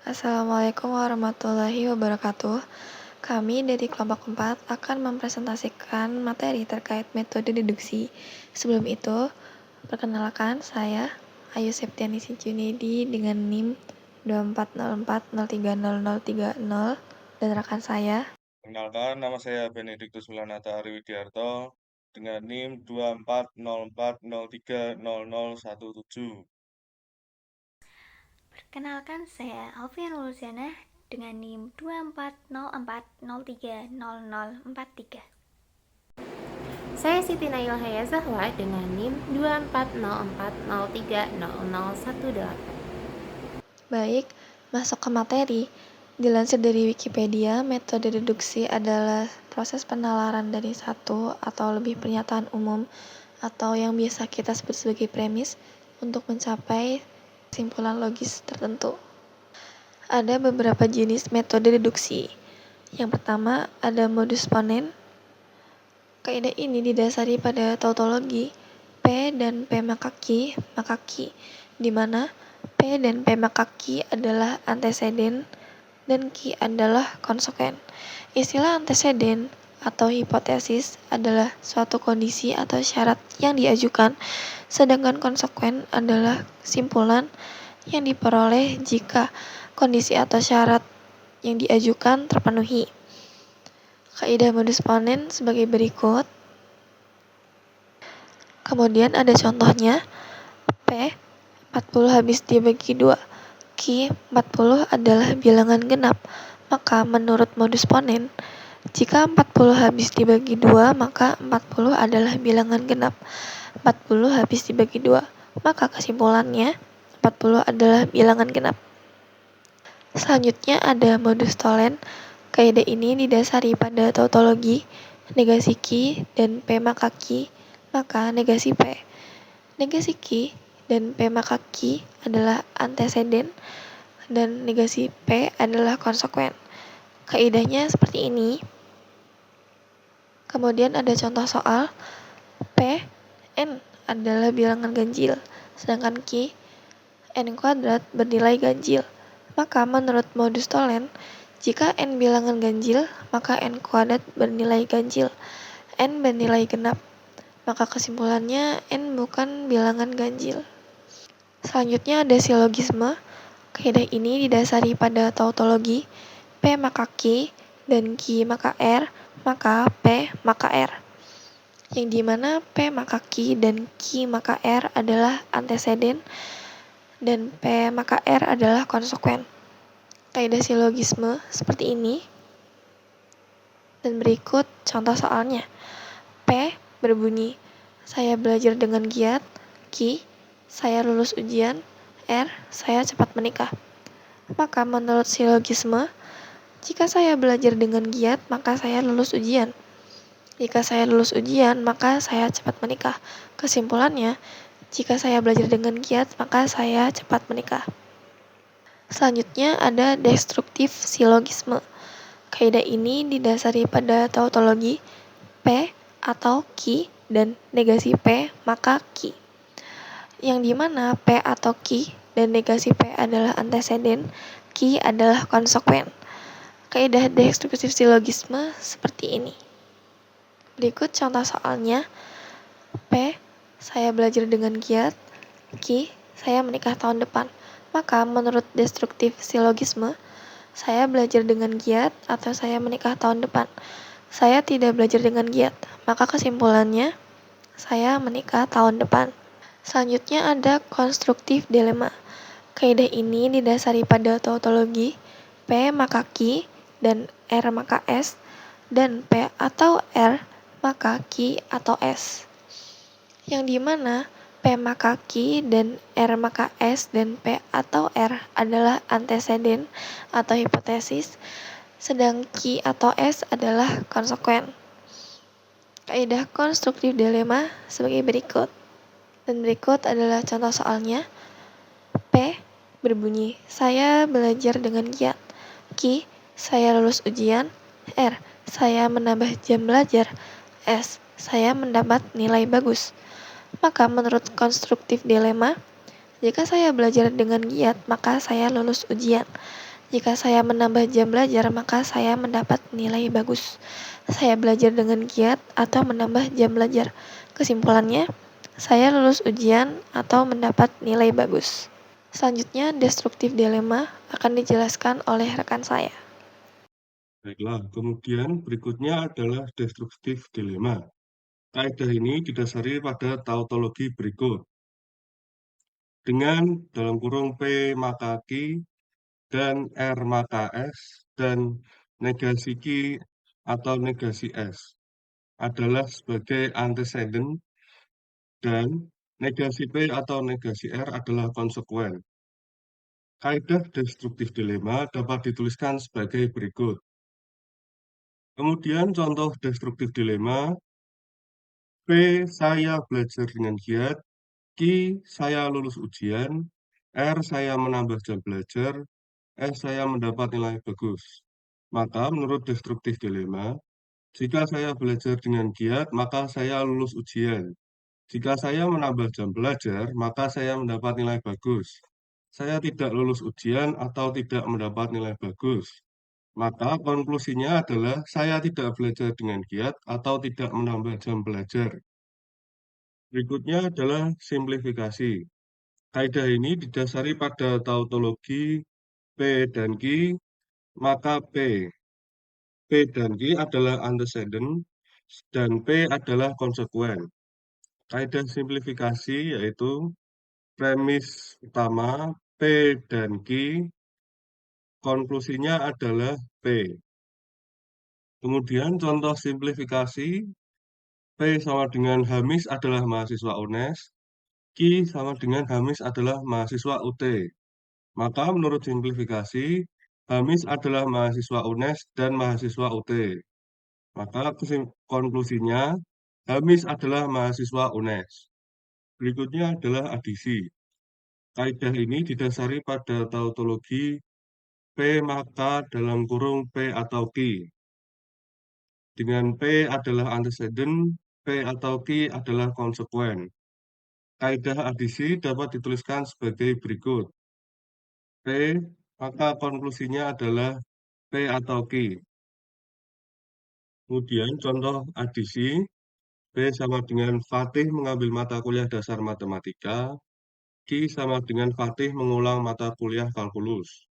Assalamualaikum warahmatullahi wabarakatuh. Kami dari kelompok 4 akan mempresentasikan materi terkait metode deduksi. Sebelum itu, perkenalkan saya Ayu Septianisi Junedi dengan NIM 2404030030 dan rekan saya. Perkenalkan, nama saya Benediktus Mulanata Ariwidiarto dengan NIM 2404030017. Perkenalkan, saya Alfian Luciana dengan NIM 2404030043. Saya Siti Nail Haya Zahwa dengan NIM 2404030018. Baik, masuk ke materi. Dilansir dari Wikipedia, metode deduksi adalah proses penalaran dari satu atau lebih pernyataan umum atau yang biasa kita sebut sebagai premis untuk mencapai kesimpulan logis tertentu. Ada beberapa jenis metode deduksi. Yang pertama, ada modus ponen. Kaidah ini didasari pada tautologi P dan P maka Q, di mana P dan P maka Q adalah anteseden dan Q adalah konsekuen. Istilah anteseden atau hipotesis adalah suatu kondisi atau syarat yang diajukan, sedangkan konsekuen adalah kesimpulan yang diperoleh jika kondisi atau syarat yang diajukan terpenuhi. Kaidah modus ponen sebagai berikut. Kemudian ada contohnya, P 40 habis dibagi 2, Q 40 adalah bilangan genap, maka menurut modus ponen, jika 40 habis dibagi 2, maka 40 adalah bilangan genap. 40 habis dibagi 2, maka kesimpulannya 40 adalah bilangan genap. Selanjutnya ada modus tolen. Kaidah ini didasari pada tautologi negasi Q dan P maka Q, maka negasi P. Negasi Q dan P maka Q adalah anteseden dan negasi P adalah konsekuen. Kaidahnya seperti ini. Kemudian ada contoh soal. P, N adalah bilangan ganjil, sedangkan Q, N kuadrat bernilai ganjil. Maka menurut modus tolen, jika N bilangan ganjil, maka N kuadrat bernilai ganjil. N bernilai genap, maka kesimpulannya N bukan bilangan ganjil. Selanjutnya ada silogisme. Kaidah ini didasari pada tautologi P maka Q dan Q maka R, maka P maka R. Yang dimana P maka Q dan Q maka R adalah anteseden dan P maka R adalah konsekuen. Kaidah silogisme seperti ini. Dan berikut contoh soalnya. P berbunyi, saya belajar dengan giat. Q, saya lulus ujian. R, saya cepat menikah. Maka menurut silogisme, jika saya belajar dengan giat, maka saya lulus ujian. Jika saya lulus ujian, maka saya cepat menikah. Kesimpulannya, jika saya belajar dengan giat, maka saya cepat menikah. Selanjutnya ada destruktif silogisme. Kaidah ini didasari pada tautologi P atau Q dan negasi P maka Q. Yang dimana P atau Q dan negasi P adalah anteseden, Q adalah konsekuen. Kaidah destruktif silogisme seperti ini. Berikut contoh soalnya. P, saya belajar dengan giat. Q, saya menikah tahun depan. Maka menurut destruktif silogisme, saya belajar dengan giat atau saya menikah tahun depan. Saya tidak belajar dengan giat, maka kesimpulannya, saya menikah tahun depan. Selanjutnya ada konstruktif dilema. Kaidah ini didasari pada tautologi P maka Q dan R maka S dan P atau R maka Q atau S. Yang dimana P maka Q dan R maka S dan P atau R adalah anteseden atau hipotesis, sedang Q atau S adalah konsekuen. Kaidah konstruktif dilema sebagai berikut. Dan berikut adalah contoh soalnya. P berbunyi, saya belajar dengan giat. Q, saya lulus ujian. R, saya menambah jam belajar. S, saya mendapat nilai bagus. Maka menurut konstruktif dilema, jika saya belajar dengan giat, maka saya lulus ujian. Jika saya menambah jam belajar, maka saya mendapat nilai bagus. Saya belajar dengan giat atau menambah jam belajar. Kesimpulannya, saya lulus ujian atau mendapat nilai bagus. Selanjutnya, destruktif dilema akan dijelaskan oleh rekan saya. Baiklah, kemudian berikutnya adalah destruktif dilema. Kaidah ini didasari pada tautologi berikut. Dengan dalam kurung P maka Q dan R maka S dan negasi Q atau negasi S adalah sebagai antecedent dan negasi P atau negasi R adalah konsekuen. Kaidah destruktif dilema dapat dituliskan sebagai berikut. Kemudian contoh destruktif dilema, P. Saya belajar dengan giat, Q. Saya lulus ujian, R. Saya menambah jam belajar, S. Saya mendapat nilai bagus. Maka menurut destruktif dilema, jika saya belajar dengan giat, maka saya lulus ujian. Jika saya menambah jam belajar, maka saya mendapat nilai bagus. Saya tidak lulus ujian atau tidak mendapat nilai bagus. Maka konklusinya adalah saya tidak belajar dengan giat atau tidak menambah jam belajar. Berikutnya adalah simplifikasi. Kaidah ini didasari pada tautologi P dan Q, maka P dan Q adalah antecedent dan P adalah konsekuen. Kaidah simplifikasi yaitu premis utama P dan Q, konklusinya adalah P. Kemudian contoh simplifikasi, P sama dengan Hamis adalah mahasiswa UNES, Q sama dengan Hamis adalah mahasiswa UT. Maka menurut simplifikasi, Hamis adalah mahasiswa UNES dan mahasiswa UT. Maka konklusinya, Hamis adalah mahasiswa UNES. Berikutnya adalah adisi. Kaidah ini didasari pada tautologi P maka dalam kurung P atau Q. Dengan P adalah antecedent, P atau Q adalah konsekuen. Kaidah adisi dapat dituliskan sebagai berikut. P, maka konklusinya adalah P atau Q. Kemudian contoh adisi, P sama dengan Fatih mengambil mata kuliah dasar matematika, Q sama dengan Fatih mengulang mata kuliah kalkulus.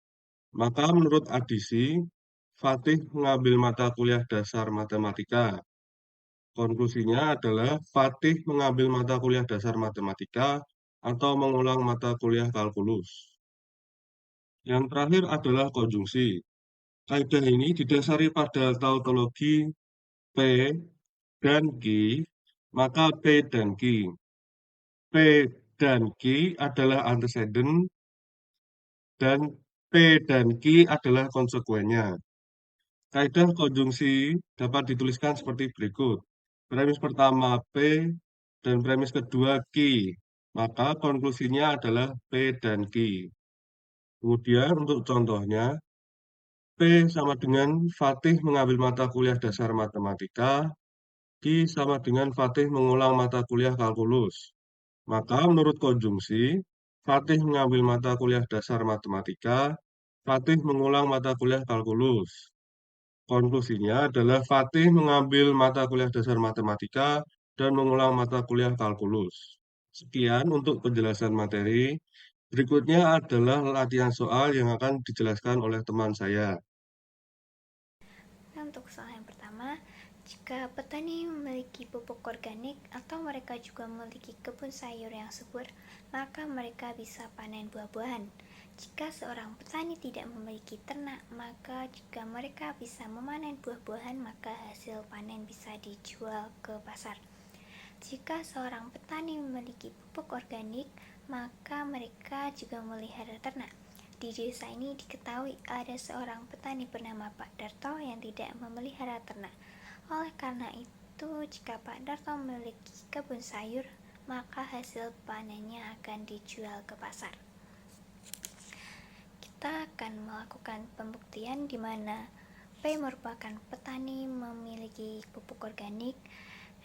Maka menurut adisi, Fatih mengambil mata kuliah dasar matematika. Konklusinya adalah Fatih mengambil mata kuliah dasar matematika atau mengulang mata kuliah kalkulus. Yang terakhir adalah konjungsi. Kaidah ini didasari pada tautologi P dan Q, maka P dan Q. P dan Q adalah antecedent dan P dan Q adalah konsekuennya. Kaidah konjungsi dapat dituliskan seperti berikut. Premis pertama P dan premis kedua Q. Maka konklusinya adalah P dan Q. Kemudian untuk contohnya, P sama dengan Fatih mengambil mata kuliah dasar matematika, Q sama dengan Fatih mengulang mata kuliah kalkulus. Maka menurut konjungsi, Fatih mengambil mata kuliah dasar matematika, Fatih mengulang mata kuliah kalkulus. Konklusinya adalah Fatih mengambil mata kuliah dasar matematika dan mengulang mata kuliah kalkulus. Sekian untuk penjelasan materi. Berikutnya adalah latihan soal yang akan dijelaskan oleh teman saya. Nah, untuk soal yang pertama, jika petani memiliki pupuk organik atau mereka juga memiliki kebun sayur yang subur, maka mereka bisa panen buah-buahan. Jika seorang petani tidak memiliki ternak, maka jika mereka bisa memanen buah-buahan, maka hasil panen bisa dijual ke pasar. Jika seorang petani memiliki pupuk organik, maka mereka juga memelihara ternak. Di desa ini diketahui ada seorang petani bernama Pak Darto yang tidak memelihara ternak. Oleh karena itu, jika Pak Darto memiliki kebun sayur, maka hasil panennya akan dijual ke pasar. Kita akan melakukan pembuktian di mana P merupakan petani memiliki pupuk organik,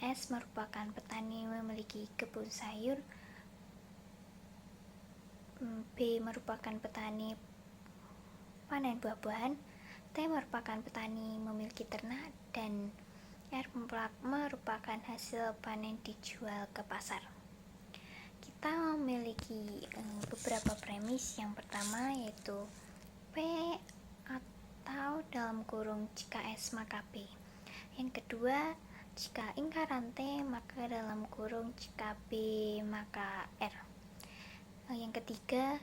S merupakan petani memiliki kebun sayur, B merupakan petani panen buah-buahan, T merupakan petani memiliki ternak, dan R merupakan hasil panen dijual ke pasar. Kita memiliki beberapa premis. Yang pertama yaitu P atau dalam kurung jika S maka P. Yang kedua, jika ingkaran T maka dalam kurung jika B maka R. Yang ketiga,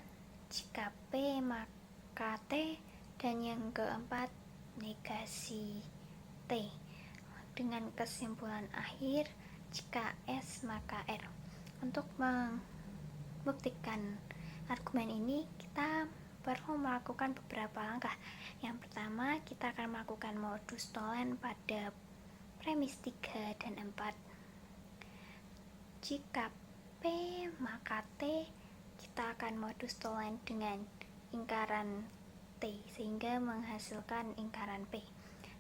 jika P maka T, dan yang keempat negasi T. Dengan kesimpulan akhir, jika S maka R. Untuk membuktikan argumen ini, kita perlu melakukan beberapa langkah. Yang pertama, kita akan melakukan modus tollens pada premis 3 dan 4. Jika P maka T, kita akan modus tollens dengan ingkaran T sehingga menghasilkan ingkaran P.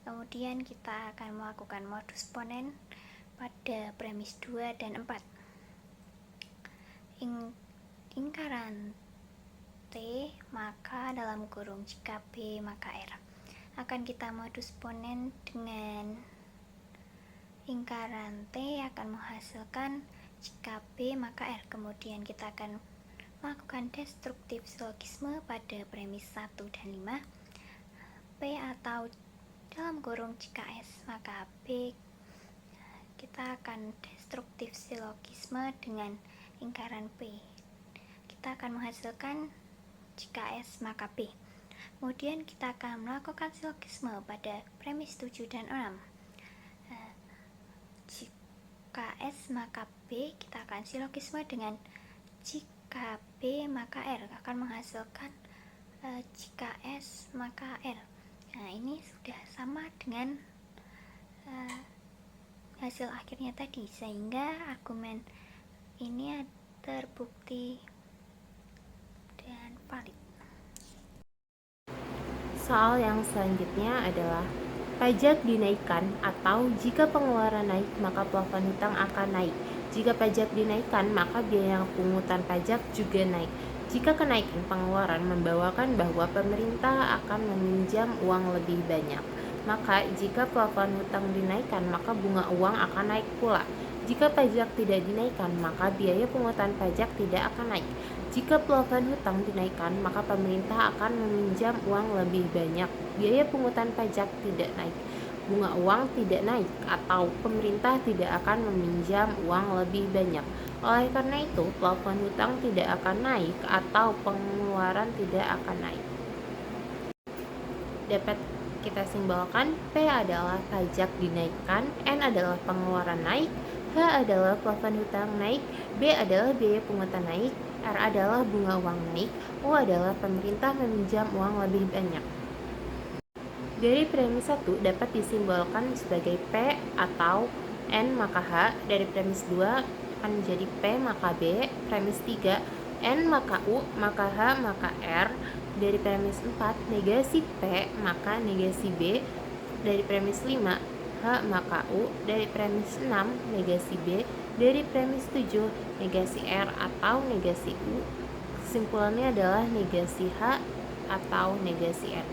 Kemudian kita akan melakukan modus ponens pada premis 2 dan 4. Ingkaran T maka dalam kurung jika B maka R. Akan kita modus ponens dengan ingkaran T akan menghasilkan jika B maka R. Kemudian kita akan melakukan destruktif silogisme pada premis 1 dan 5. P atau dalam kurung jika S maka B, kita akan destruktif silogisme dengan ingkaran P. Kita akan menghasilkan jika S maka B. Kemudian kita akan melakukan silogisme pada premis 7 dan 6. Jika S maka B, kita akan silogisme dengan jika B maka R, akan menghasilkan jika S maka R. Nah, ini sudah sama dengan hasil akhirnya tadi, sehingga argumen ini terbukti dan valid. Soal yang selanjutnya adalah pajak dinaikkan atau jika pengeluaran naik maka plafon hutang akan naik. Jika pajak dinaikkan maka biaya pungutan pajak juga naik. Jika kenaikan pengeluaran membawakan bahwa pemerintah akan meminjam uang lebih banyak, maka jika plafon hutang dinaikkan maka bunga uang akan naik pula. Jika pajak tidak dinaikkan maka biaya pungutan pajak tidak akan naik. Jika plafon hutang dinaikkan maka pemerintah akan meminjam uang lebih banyak. Biaya pungutan pajak tidak naik. Bunga uang tidak naik atau pemerintah tidak akan meminjam uang lebih banyak. Oleh karena itu, plafon hutang tidak akan naik atau pengeluaran tidak akan naik. Dapat kita simbolkan, P adalah pajak dinaikkan, N adalah pengeluaran naik, H adalah plafon hutang naik, B adalah biaya pungutan naik, R adalah bunga uang naik, U adalah pemerintah meminjam uang lebih banyak. Dari premis 1 dapat disimbolkan sebagai P atau N maka H. Dari premis 2 akan menjadi P maka B. Premis 3 N maka U maka H maka R. Dari premis 4 negasi P maka negasi B. Dari premis 5 H maka U. Dari premis 6 negasi B. Dari premis 7 negasi R atau negasi U. Kesimpulannya adalah negasi H atau negasi R.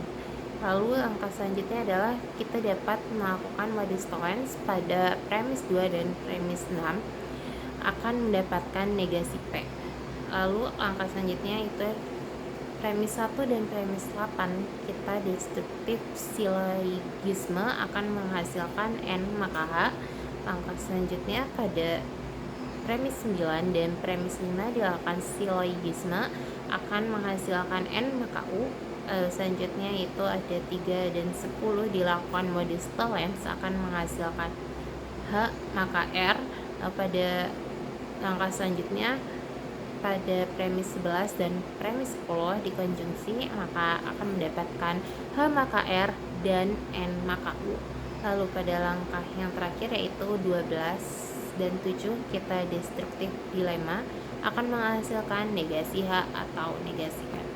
Lalu langkah selanjutnya adalah kita dapat melakukan modus tollens pada premis 2 dan premis 6 akan mendapatkan negasi P. Lalu langkah selanjutnya itu premis 1 dan premis 8 kita destruktif silogisme akan menghasilkan N maka H. Langkah selanjutnya pada premis 9 dan premis 5 dilakukan silogisme akan menghasilkan N maka U. Selanjutnya itu ada 3 dan 10 dilakukan modus tollens akan menghasilkan H maka R. Pada langkah selanjutnya pada premis 11 dan premis 10 dikonjungsi maka akan mendapatkan H maka R dan N maka U. Lalu pada langkah yang terakhir yaitu 12 dan 7 kita destruktif dilema akan menghasilkan negasi H atau negasi N.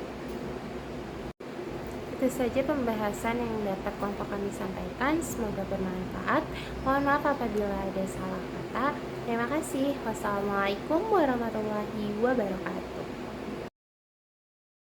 Itu saja pembahasan yang dapat kelompok kami sampaikan. Semoga bermanfaat. Mohon maaf apabila ada salah kata. Terima kasih. Wassalamualaikum warahmatullahi wabarakatuh.